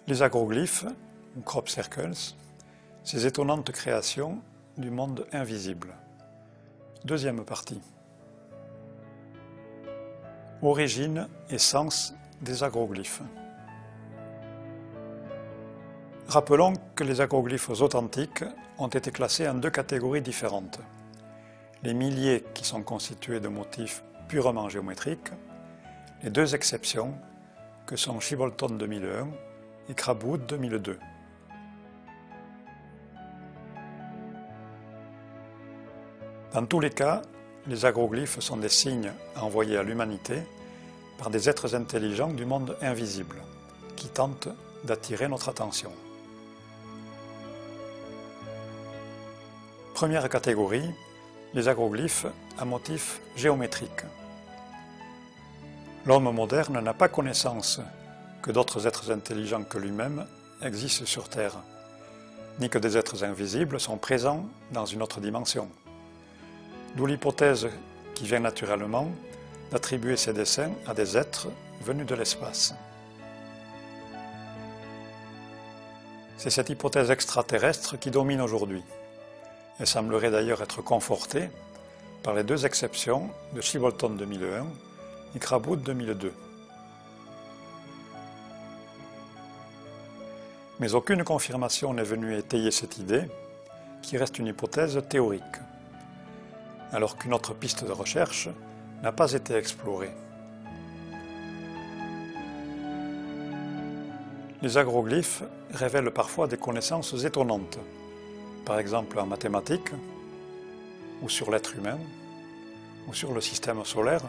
Les agroglyphes, ou crop circles, ces étonnantes créations du monde invisible. Deuxième partie. Origine et sens des agroglyphes. Rappelons que les agroglyphes authentiques ont été classés en deux catégories différentes. Les milliers qui sont constitués de motifs purement géométriques, les deux exceptions que sont Shibbolethon 2001 et Crabwood 2002. Dans tous les cas, les agroglyphes sont des signes envoyés à l'humanité par des êtres intelligents du monde invisible, qui tentent d'attirer notre attention. Première catégorie, les agroglyphes à motifs géométriques. L'homme moderne n'a pas connaissance que d'autres êtres intelligents que lui-même existent sur Terre, ni que des êtres invisibles sont présents dans une autre dimension. D'où l'hypothèse qui vient naturellement d'attribuer ces dessins à des êtres venus de l'espace. C'est cette hypothèse extraterrestre qui domine aujourd'hui. Elle semblerait d'ailleurs être confortée par les deux exceptions de Shibbolethon 2001 et Crabwood 2002. Mais aucune confirmation n'est venue étayer cette idée, qui reste une hypothèse théorique, alors qu'une autre piste de recherche n'a pas été explorée. Les agroglyphes révèlent parfois des connaissances étonnantes, par exemple en mathématiques, ou sur l'être humain, ou sur le système solaire.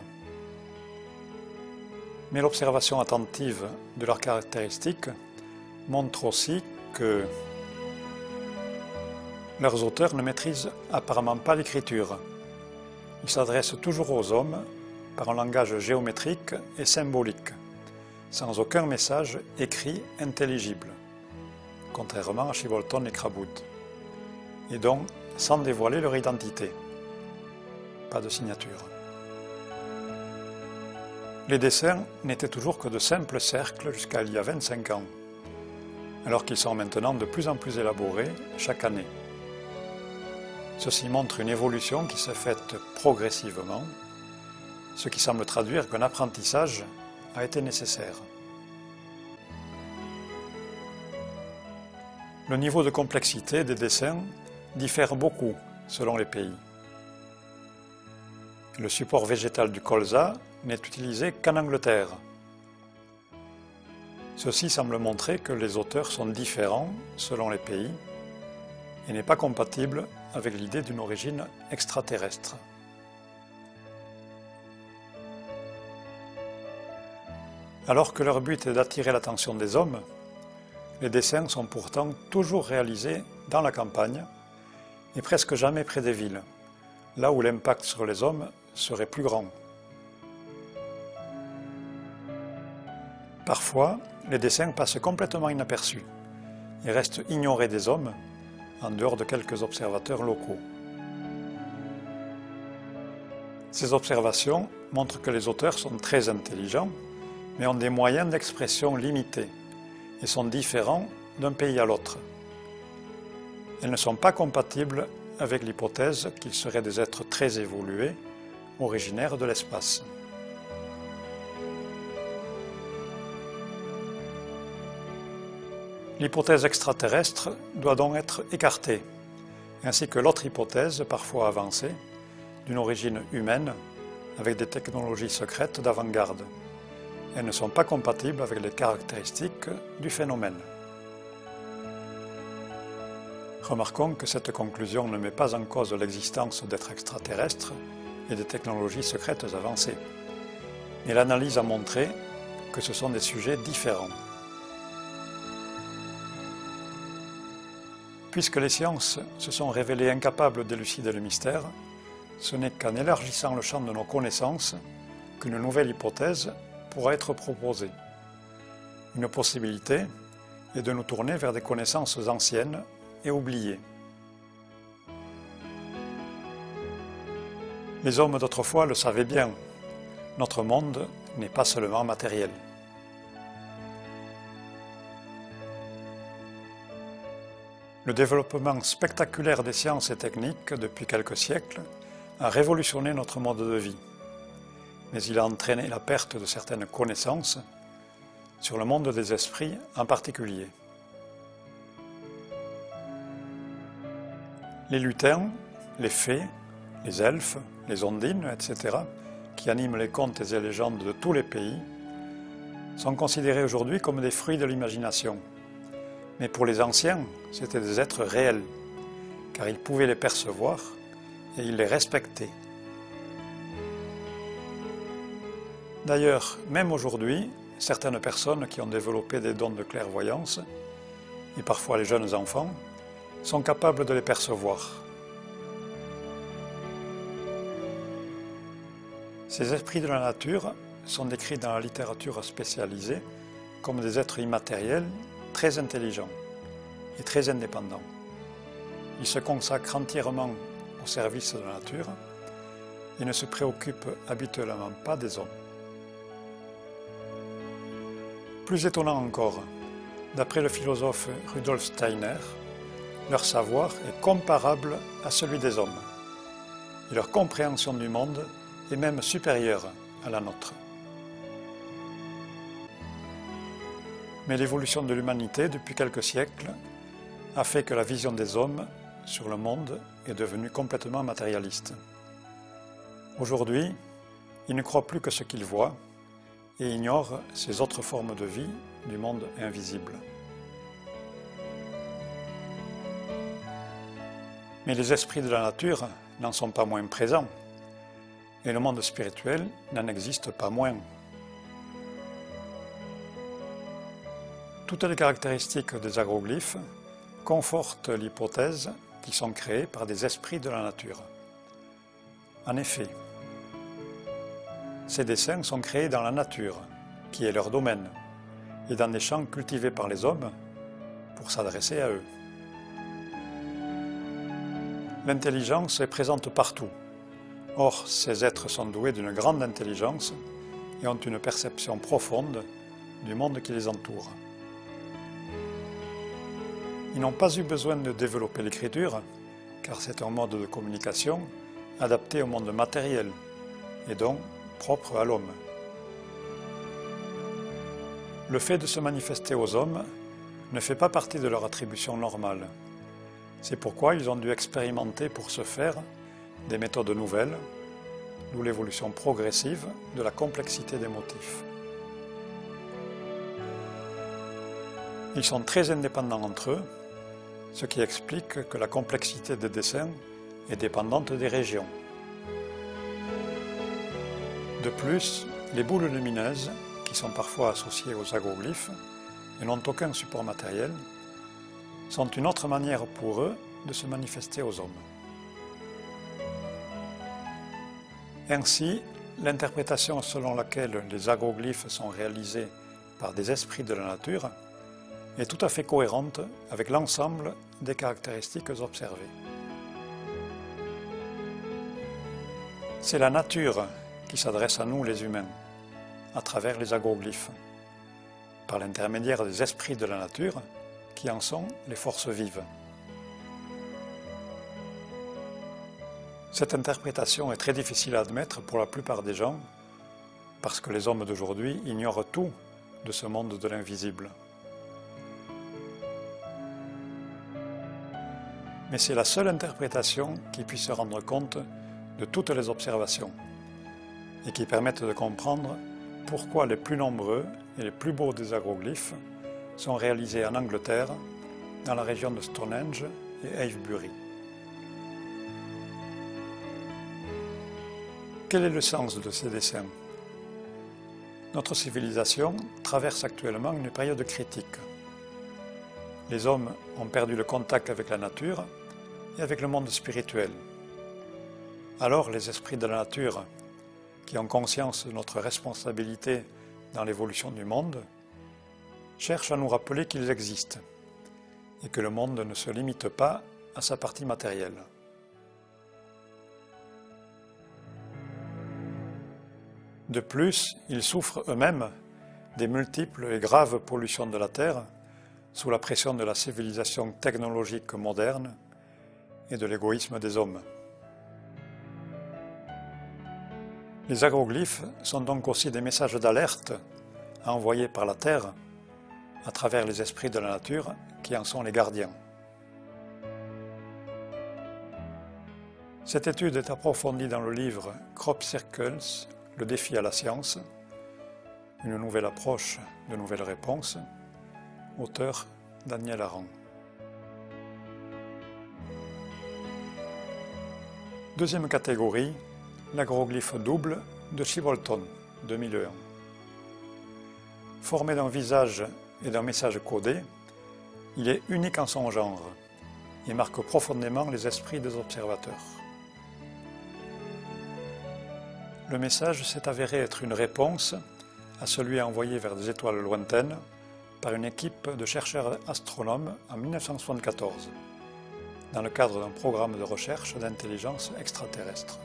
Mais l'observation attentive de leurs caractéristiques montre aussi que leurs auteurs ne maîtrisent apparemment pas l'écriture. Ils s'adressent toujours aux hommes par un langage géométrique et symbolique, sans aucun message écrit intelligible, contrairement à Shibbolethon et Crabwood, et donc sans dévoiler leur identité. Pas de signature. Les dessins n'étaient toujours que de simples cercles jusqu'à il y a 25 ans, alors qu'ils sont maintenant de plus en plus élaborés chaque année. Ceci montre une évolution qui s'est faite progressivement, ce qui semble traduire qu'un apprentissage a été nécessaire. Le niveau de complexité des dessins diffère beaucoup selon les pays. Le support végétal du colza n'est utilisé qu'en Angleterre. Ceci semble montrer que les auteurs sont différents selon les pays et n'est pas compatible avec l'idée d'une origine extraterrestre. Alors que leur but est d'attirer l'attention des hommes, les dessins sont pourtant toujours réalisés dans la campagne et presque jamais près des villes, là où l'impact sur les hommes serait plus grand. Parfois, les dessins passent complètement inaperçus et restent ignorés des hommes, en dehors de quelques observateurs locaux. Ces observations montrent que les auteurs sont très intelligents, mais ont des moyens d'expression limités et sont différents d'un pays à l'autre. Elles ne sont pas compatibles avec l'hypothèse qu'ils seraient des êtres très évolués, originaires de l'espace. L'hypothèse extraterrestre doit donc être écartée, ainsi que l'autre hypothèse, parfois avancée, d'une origine humaine avec des technologies secrètes d'avant-garde. Elles ne sont pas compatibles avec les caractéristiques du phénomène. Remarquons que cette conclusion ne met pas en cause l'existence d'êtres extraterrestres et des technologies secrètes avancées. Mais l'analyse a montré que ce sont des sujets différents. Puisque les sciences se sont révélées incapables d'élucider le mystère, ce n'est qu'en élargissant le champ de nos connaissances qu'une nouvelle hypothèse pourra être proposée. Une possibilité est de nous tourner vers des connaissances anciennes et oubliées. Les hommes d'autrefois le savaient bien, notre monde n'est pas seulement matériel. Le développement spectaculaire des sciences et techniques depuis quelques siècles a révolutionné notre mode de vie, mais il a entraîné la perte de certaines connaissances sur le monde des esprits en particulier. Les lutins, les fées, les elfes, les ondines, etc., qui animent les contes et les légendes de tous les pays, sont considérés aujourd'hui comme des fruits de l'imagination. Mais pour les anciens, c'étaient des êtres réels, car ils pouvaient les percevoir et ils les respectaient. D'ailleurs, même aujourd'hui, certaines personnes qui ont développé des dons de clairvoyance, et parfois les jeunes enfants, sont capables de les percevoir. Ces esprits de la nature sont décrits dans la littérature spécialisée comme des êtres immatériels, très intelligents et très indépendants. Ils se consacrent entièrement au service de la nature et ne se préoccupent habituellement pas des hommes. Plus étonnant encore, d'après le philosophe Rudolf Steiner, leur savoir est comparable à celui des hommes et leur compréhension du monde est même supérieure à la nôtre. Mais l'évolution de l'humanité depuis quelques siècles a fait que la vision des hommes sur le monde est devenue complètement matérialiste. Aujourd'hui, ils ne croient plus que ce qu'ils voient et ignorent ces autres formes de vie du monde invisible. Mais les esprits de la nature n'en sont pas moins présents, et le monde spirituel n'en existe pas moins. Toutes les caractéristiques des agroglyphes confortent l'hypothèse qu'ils sont créés par des esprits de la nature. En effet, ces dessins sont créés dans la nature, qui est leur domaine, et dans des champs cultivés par les hommes pour s'adresser à eux. L'intelligence est présente partout. Or, ces êtres sont doués d'une grande intelligence et ont une perception profonde du monde qui les entoure. Ils n'ont pas eu besoin de développer l'écriture, car c'est un mode de communication adapté au monde matériel et donc propre à l'homme. Le fait de se manifester aux hommes ne fait pas partie de leur attribution normale. C'est pourquoi ils ont dû expérimenter pour ce faire des méthodes nouvelles, d'où l'évolution progressive de la complexité des motifs. Ils sont très indépendants entre eux, ce qui explique que la complexité des dessins est dépendante des régions. De plus, les boules lumineuses, qui sont parfois associées aux agroglyphes et n'ont aucun support matériel, sont une autre manière pour eux de se manifester aux hommes. Ainsi, l'interprétation selon laquelle les agroglyphes sont réalisés par des esprits de la nature est tout à fait cohérente avec l'ensemble des caractéristiques observées. C'est la nature qui s'adresse à nous les humains, à travers les agroglyphes, par l'intermédiaire des esprits de la nature, qui en sont les forces vives. Cette interprétation est très difficile à admettre pour la plupart des gens, parce que les hommes d'aujourd'hui ignorent tout de ce monde de l'invisible. Mais c'est la seule interprétation qui puisse rendre compte de toutes les observations et qui permette de comprendre pourquoi les plus nombreux et les plus beaux des agroglyphes sont réalisés en Angleterre, dans la région de Stonehenge et Avebury. Quel est le sens de ces dessins? Notre civilisation traverse actuellement une période critique. Les hommes ont perdu le contact avec la nature et avec le monde spirituel. Alors les esprits de la nature, qui ont conscience de notre responsabilité dans l'évolution du monde, cherchent à nous rappeler qu'ils existent et que le monde ne se limite pas à sa partie matérielle. De plus, ils souffrent eux-mêmes des multiples et graves pollutions de la Terre sous la pression de la civilisation technologique moderne et de l'égoïsme des hommes. Les agroglyphes sont donc aussi des messages d'alerte envoyés par la Terre à travers les esprits de la nature qui en sont les gardiens. Cette étude est approfondie dans le livre Crop Circles, le défi à la science, une nouvelle approche, de nouvelles réponses, auteur Daniel Aran. Deuxième catégorie, l'agroglyphe double de Chibolton, 2001. Formé d'un visage et d'un message codé, il est unique en son genre et marque profondément les esprits des observateurs. Le message s'est avéré être une réponse à celui envoyé vers des étoiles lointaines par une équipe de chercheurs astronomes en 1974, dans le cadre d'un programme de recherche d'intelligence extraterrestre.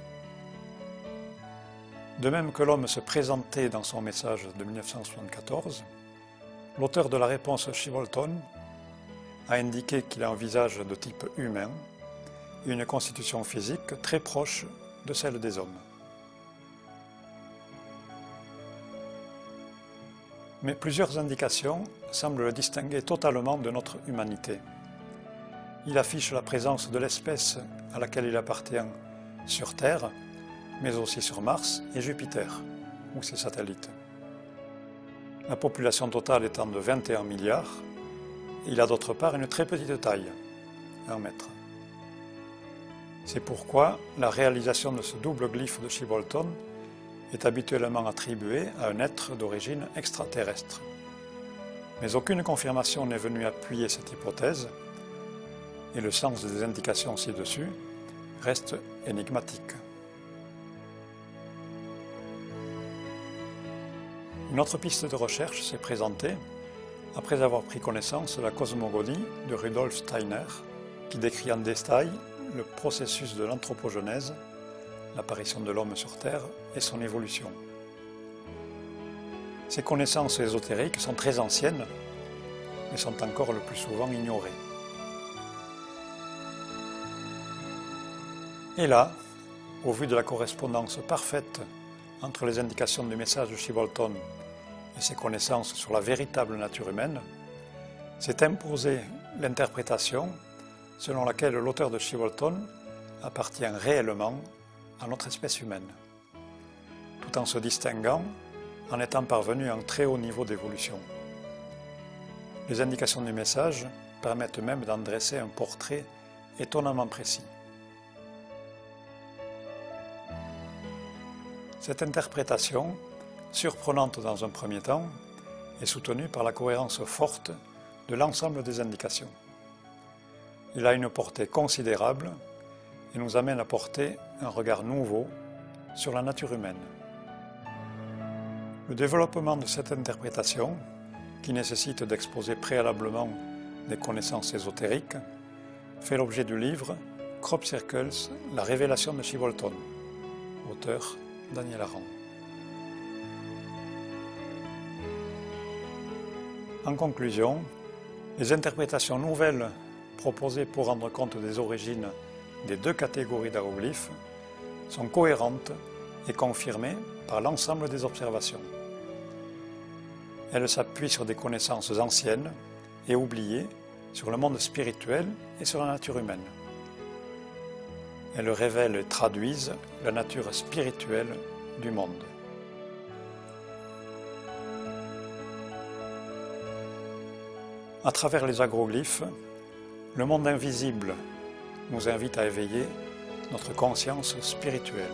De même que l'homme se présentait dans son message de 1974, l'auteur de la réponse Chibolton a indiqué qu'il a un visage de type humain et une constitution physique très proche de celle des hommes. Mais plusieurs indications semblent le distinguer totalement de notre humanité. Il affiche la présence de l'espèce à laquelle il appartient sur Terre, mais aussi sur Mars et Jupiter, ou ses satellites. La population totale étant de 21 milliards, il a d'autre part une très petite taille, 1 mètre. C'est pourquoi la réalisation de ce double glyphe de Chibolton est habituellement attribuée à un être d'origine extraterrestre. Mais aucune confirmation n'est venue appuyer cette hypothèse, et le sens des indications ci-dessus reste énigmatique. Une autre piste de recherche s'est présentée après avoir pris connaissance de la cosmogonie de Rudolf Steiner, qui décrit en détail le processus de l'anthropogenèse, l'apparition de l'homme sur Terre et son évolution. Ces connaissances ésotériques sont très anciennes, mais sont encore le plus souvent ignorées. Et là, au vu de la correspondance parfaite entre les indications du message de Chibolton et ses connaissances sur la véritable nature humaine, s'est imposée l'interprétation selon laquelle l'auteur de Chibolton appartient réellement à notre espèce humaine, tout en se distinguant en étant parvenu à un très haut niveau d'évolution. Les indications du message permettent même d'en dresser un portrait étonnamment précis. Cette interprétation, surprenante dans un premier temps, est soutenue par la cohérence forte de l'ensemble des indications. Il a une portée considérable et nous amène à porter un regard nouveau sur la nature humaine. Le développement de cette interprétation, qui nécessite d'exposer préalablement des connaissances ésotériques, fait l'objet du livre Crop Circles, la révélation de Chibolton, auteur Daniel Aran. En conclusion, les interprétations nouvelles proposées pour rendre compte des origines des deux catégories d'agroglyphes sont cohérentes et confirmées par l'ensemble des observations. Elles s'appuient sur des connaissances anciennes et oubliées sur le monde spirituel et sur la nature humaine. Elles révèlent et traduisent la nature spirituelle du monde. À travers les agroglyphes, le monde invisible nous invite à éveiller notre conscience spirituelle.